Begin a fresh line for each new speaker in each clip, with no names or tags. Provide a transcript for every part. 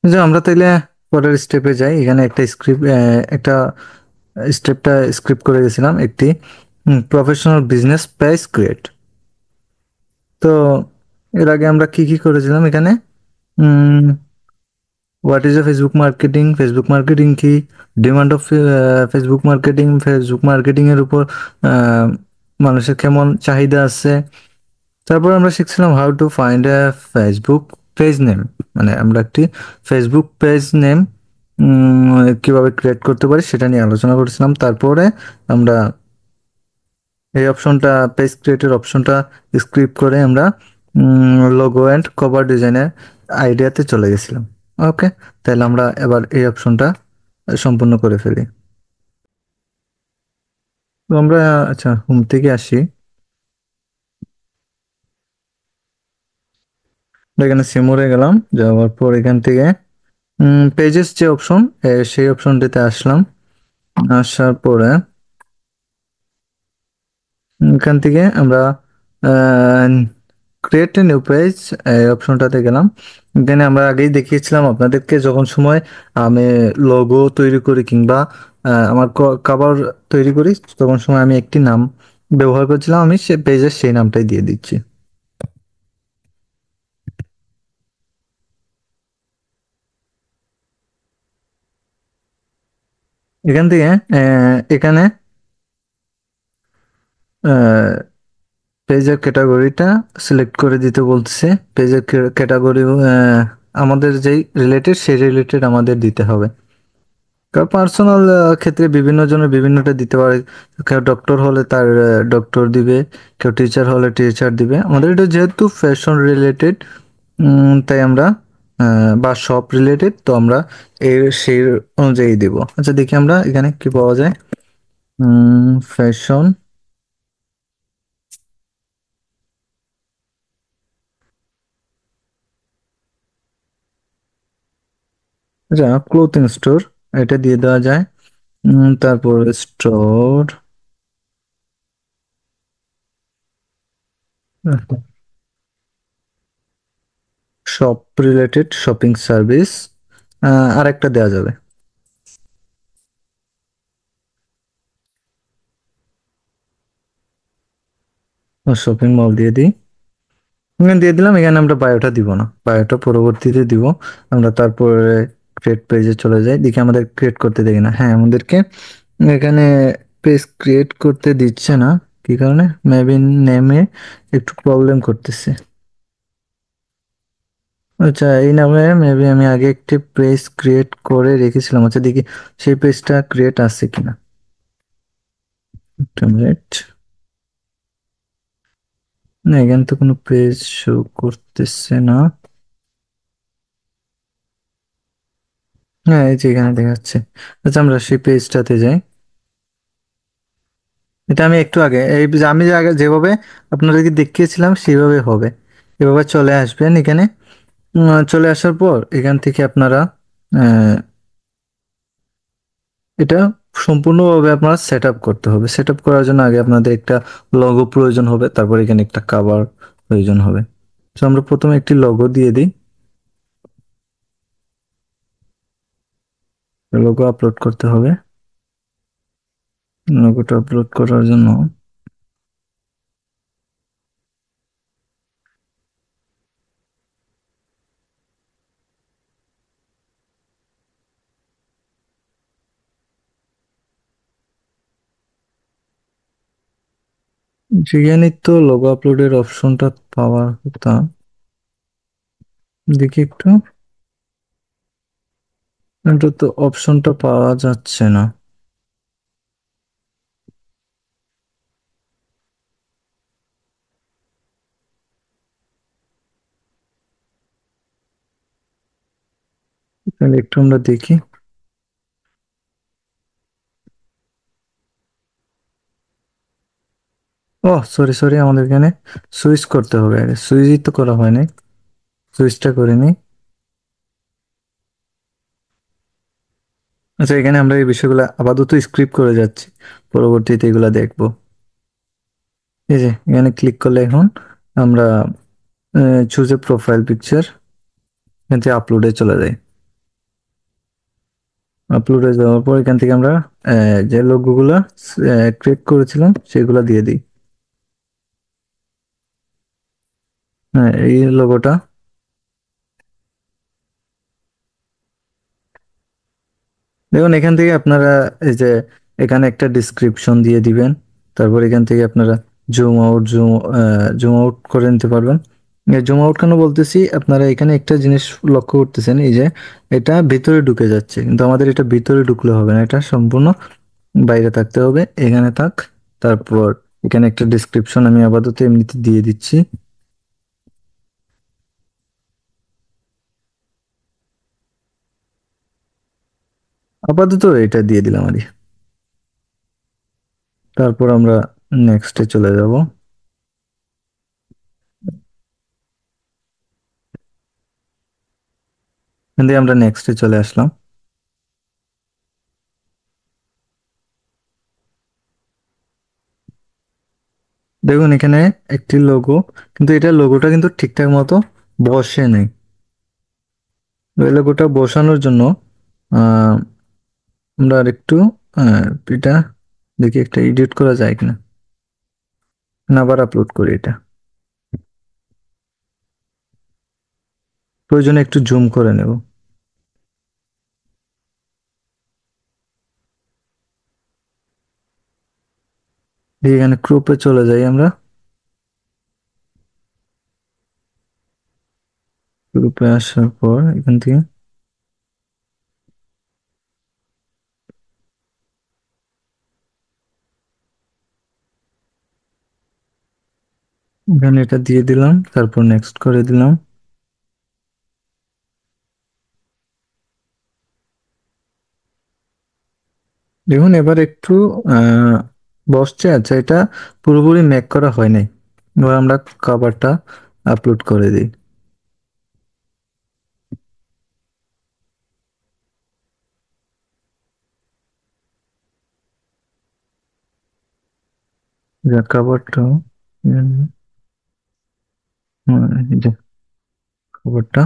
যে আমরা তাইলে পরের স্টেপে যাই। এখানে একটা স্ক্রিপ্ট করে গেছিলাম একটি প্রফেশনাল বিজনেস পেজ ক্রিয়েট। তো এর আগে আমরা কি কি করেছিলাম এখানে? What is a Facebook marketing, Facebook marketing কি, demand of Facebook marketing, Facebook marketing এর উপর আহ, মানুষের কেমন চাহিদা আছে। তারপর আমরা শিখছিলাম how to find a Facebook page name, মানে আমরা একটি ফেসবুক পেজ নেম কিভাবে ক্রিয়েট করতে পারি সেটা নিয়ে আলোচনা করছিলাম। তারপরে আমরা এই অপশনটা, পেজ ক্রিয়েটের অপশনটা স্ক্রিপ্ট করে আমরা লোগো অ্যান্ড কভার ডিজাইনের আইডিয়াতে চলে গেছিলাম। ওকে, তাহলে আমরা এবার এই অপশনটা সম্পূর্ণ করে ফেলি। তো আমরা, আচ্ছা, হোম থেকে আসি। এখানে সিমুরে গেলাম, যাওয়ার পর এখান থেকে পেজেস যে অপশন, সেই অপশনটিতে আসলাম। আসার পরে এখান থেকে আমরা ক্রিয়েট এ নিউ পেজ এই অপশনটাতে গেলাম। এখানে আমরা আগেই দেখিয়েছিলাম আপনাদেরকে, যখন সময় আমি লোগো তৈরি করি কিংবা আমার কভার তৈরি করি, তখন সময় আমি একটি নাম ব্যবহার করছিলাম, আমি সে পেজের সেই নামটাই দিয়ে দিচ্ছি। এখান থেকে এখানে পেজের ক্যাটাগরিটা সিলেক্ট করে দিতে বলতেছে। পেজের ক্যাটাগরি আমাদের যেই রিলেটেড, সেই রিলেটেড আমাদের দিতে হবে। কারণ পার্সোনাল ক্ষেত্রে বিভিন্ন জনের বিভিন্নটা দিতে পারে। কেউ ডক্টর হলে তার ডক্টর দিবে, কেউ টিচার হলে টিচার দিবে। আমাদের এটা যেহেতু ফ্যাশন রিলেটেড, তাই আমরা বা শপ রিলেটেড, তো আমরা সেই অনুযায়ী দিব। আচ্ছা, দেখি আমরা এখানে কি পাওয়া যায়। ফ্যাশন, আচ্ছা, ক্লোথিং স্টোর, এটা দিয়ে দেওয়া যায়। তারপর store, shop related, shopping service, আর একটা দেওয়া যাবে। শপিং মল দিয়ে দিই। এখানে দিয়ে দিলাম। এখানে আমরা বায়োটা দিব না, বায়োটা পরবর্তীতে দিব। আমরা তারপরে ক্রিয়েট পেজে চলে যাই, দেখি আমাদের ক্রিয়েট করতে দেখি না। হ্যাঁ, আমাদেরকে এখানে পেজ ক্রিয়েট করতে দিচ্ছে না। কি কারণে? মেবি নেমে একটু প্রবলেম করতেছে। আচ্ছা, এই নামে মেবি আমি আগে একটি পেজ ক্রিয়েট করে রেখেছিলাম। আচ্ছা, দেখি সেই পেজটা ক্রিয়েট আছে কিনা। একটা মিনিট। না, এখানে তো কোনো পেজ শো করতেছে না। হ্যাঁ, এই যে এখানে দেখা যাচ্ছে। আচ্ছা, আমরা সেই পেজটাতে যাই। এটা আমি একটু আগে এই যে আমি যে আগে যেভাবে আপনাদেরকে দেখিয়েছিলাম সেইভাবে হবে। এভাবে চলে আসবেন এখানে। চলে আসার পর এখান থেকে আপনারা আহ, এটা সম্পূর্ণভাবে আপনারা সেট আপ করতে হবে। সেট আপ করার জন্য আগে আপনাদের একটা লগো প্রয়োজন হবে, তারপর এখানে একটা কাভার প্রয়োজন হবে। তো আমরা প্রথমে একটি লগো দিয়ে দিই। লগো আপলোড করতে হবে। লগোটা আপলোড করার জন্য যেখানে তো লগো আপলোডের অপশনটা পাওয়ার কথা, দেখি একটু। এটা তো অপশনটা পাওয়া যাচ্ছে না। তাহলে একটু আমরা দেখি। ও, সরি সরি, আমাদের এখানে সুইচ করতে হবে। আগে সুইচই তো করা হয় নাই, সুইচটা করে নিই। আচ্ছা, এখানে আমরা এই বিষয়গুলো আপাতত স্ক্রিপ্ট করে যাচ্ছি, পরবর্তীতে এগুলা দেখবো। এই যে এখানে ক্লিক করলে এখন আমরা চুজ এ প্রোফাইল পিকচার, এখান থেকে আপলোডে চলে যাই। আপলোড হয়ে যাওয়ার পর এখান থেকে আমরা যে লোগোগুলা ক্রিয়েট করেছিলাম সেগুলা দিয়ে দিই। হ্যাঁ, এই লোগোটা। দেখুন এখান থেকে আপনারা এই যে এখানে একটা ডিসক্রিপশন দিয়ে দিবেন। তারপর এখান থেকে আপনারা জুম আউট করে নিতে পারবেন। জুম আউট কেন বলতেছি, আপনারা এখানে একটা জিনিস লক্ষ্য করতেছেন, এই যে এটা ভিতরে ঢুকে যাচ্ছে, কিন্তু আমাদের এটা ভিতরে ঢুকলে হবে না, এটা সম্পূর্ণ বাইরে থাকতে হবে। এখানে থাক। তারপর এখানে একটা ডিসক্রিপশন আমি আপাতত এমনিতে দিয়ে দিচ্ছি। আপাতত এটা দিয়ে দিলাম আর কি। তারপর আমরা নেক্সটে চলে যাব। এখান থেকে আমরা নেক্সটে চলে আসলাম। দেখুন এখানে একটি লোগো, কিন্তু এটা লোগোটা কিন্তু ঠিকঠাক মতো বসে নাই। ওই লোগোটা বসানোর জন্য আহ, আমরা আরেকটু এটা দেখি একটা এডিট করা যায় কিনা। না, আবার আপলোড করি এটা। প্রয়োজনে একটু জুম করে নেব। দিয়ে এখানে ক্রপে চলে যাই আমরা। গ্রুপে আসার পর এখান থেকে এখানে এটা দিয়ে দিলাম, তারপর নেক্সট করে দিলাম। দেখুন এবার একটু আহ বসছে। আচ্ছা, এটা পুরোপুরি মেক করা হয় নাই। এবার আমরা কভারটা আপলোড করে দিই। যা কভারটা, এই যে কভারটা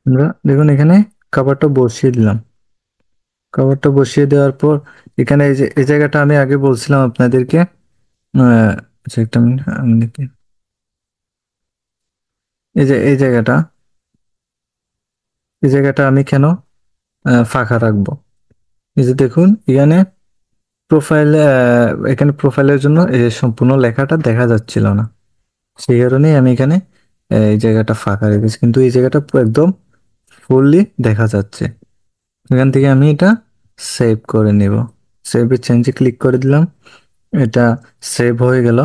আমরা দেখুন এখানে কভারটা বসিয়ে দিলাম। কভারটা বসিয়ে দেওয়ার পর এখানে এই যে এই জায়গাটা আমি আগে বলছিলাম আপনাদেরকে। আচ্ছা একটা মিনিট, আমি দেখি। এই যে এই জায়গাটা আমি কেন ফাঁকা রাখবো? এই যে দেখুন এখানে প্রোফাইলে, এখানে প্রোফাইলের জন্য এই যে সম্পূর্ণ লেখাটা দেখা যাচ্ছিল না। সেই কারণেই আমি এখানে এই জায়গাটা ফাঁকা রেখেছি, কিন্তু এই জায়গাটা পুরো একদম ফুললি দেখা যাচ্ছে। এখান থেকে আমি এটা সেভ করে নিব। সেভে চেঞ্জে ক্লিক করে দিলাম। এটা সেভ হয়ে গেল।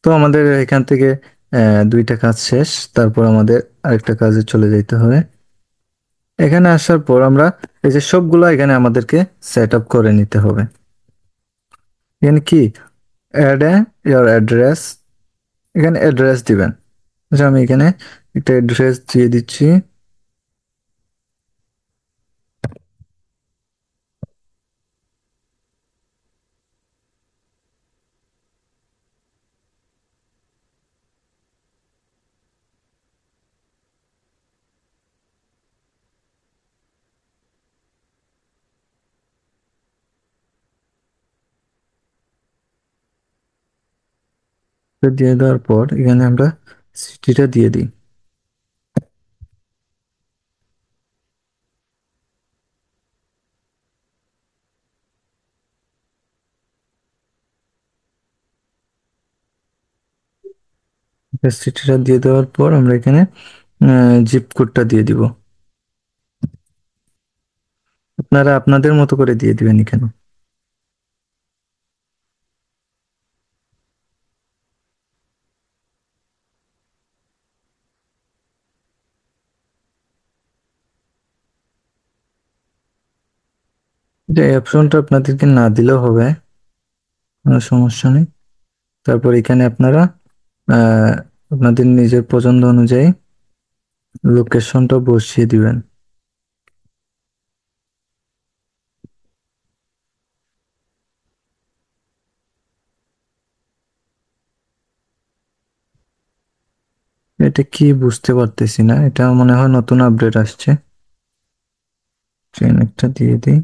তো আমাদের এখান থেকে দুইটা কাজ শেষ। তারপর আমাদের আরেকটা কাজে চলে যেতে হবে। এখানে আসার পর আমরা এই যে সবগুলো এখানে আমাদেরকে সেট আপ করে নিতে হবে। এখানে কি অ্যাড ইয়ার অ্যাড্রেস, এখানে অ্যাড্রেস দিবেন। আচ্ছা, আমি এখানে একটা অ্যাড্রেস দিয়ে দিচ্ছি। তো দিয়ে দেওয়ার পর এখানে আমরা সিটিটা দিয়ে দিই। সিটিটা দিয়ে দেওয়ার পর আমরা এখানে জিপ কোডটা দিয়ে দিব। আপনারা আপনাদের মতো করে দিয়ে দিবেন এখানে। যে এই অপশনটা আপনাদেরকে না দিলেও হবে, কোনো সমস্যা নেই। তারপর এখানে আপনারা আহ আপনাদের নিজের পছন্দ অনুযায়ী লোকেশনটা বসিয়ে দিবেন। এটা কি বুঝতে পারতেছি না, এটা মনে হয় নতুন আপডেট আসছে। ট্রেন একটা দিয়ে দিই।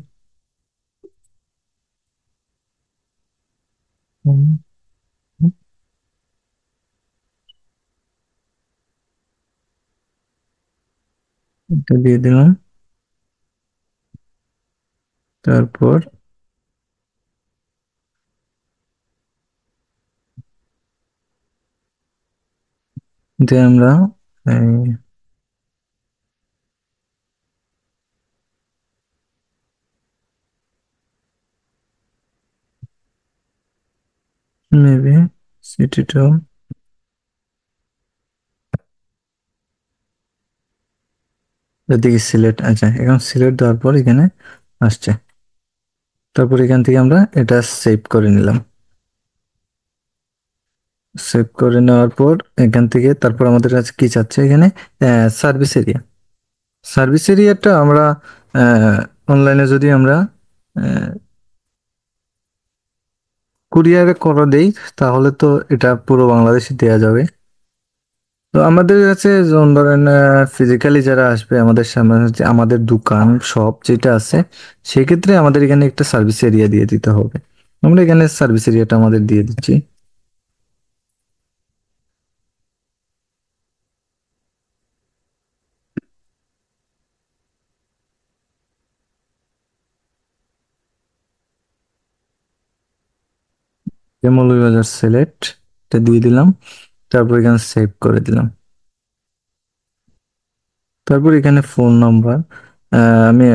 হুম, এটা দিয়ে দিলাম। তারপর যে আমরা মেবি সিটিটা এদিকে সিলেক্ট, আচ্ছা এখন সিলেক্ট দেওয়ার পর এখানে আসছে। তারপর এখান থেকে আমরা এটা সেভ করে নিলাম। সেভ করে নেওয়ার পর এখান থেকে তারপর আমাদের কাছে কি চাচ্ছে এখানে, সার্ভিস এরিয়া। সার্ভিস এরিয়াটা আমরা অনলাইনে যদি আমরা কুরিয়ারে করে দেই তাহলে তো এটা পুরো বাংলাদেশে দেওয়া যাবে। তো আমাদের কাছে যেমন ধরেন ফিজিক্যালি যারা আসবে আমাদের সামনে, যে আমাদের দোকান শপ যেটা আছে, সেক্ষেত্রে আমাদের এখানে একটা সার্ভিস এরিয়া দিয়ে দিতে হবে। আমরা এখানে সার্ভিস এরিয়াটা আমাদের দিয়ে দিচ্ছি। মৌলভীবাজার সিলেক্ট, এটা দিয়ে দিলাম। তারপর এখানে সেভ করে দিলাম। তারপর এখানে ফোন নাম্বার, আমি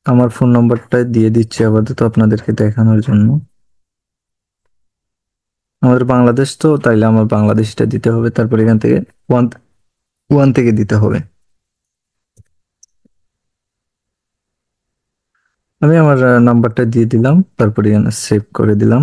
আমার ফোন নাম্বারটা দিয়ে দিচ্ছি আপাতত আপনাদেরকে দেখানোর জন্য। আমাদের বাংলাদেশ তো, তাইলে আমার বাংলাদেশটা দিতে হবে। তারপর এখান থেকে ওয়ান ওয়ান থেকে দিতে হবে। আমি আমার নাম্বারটা দিয়ে দিলাম, তারপর এখানে সেভ করে দিলাম।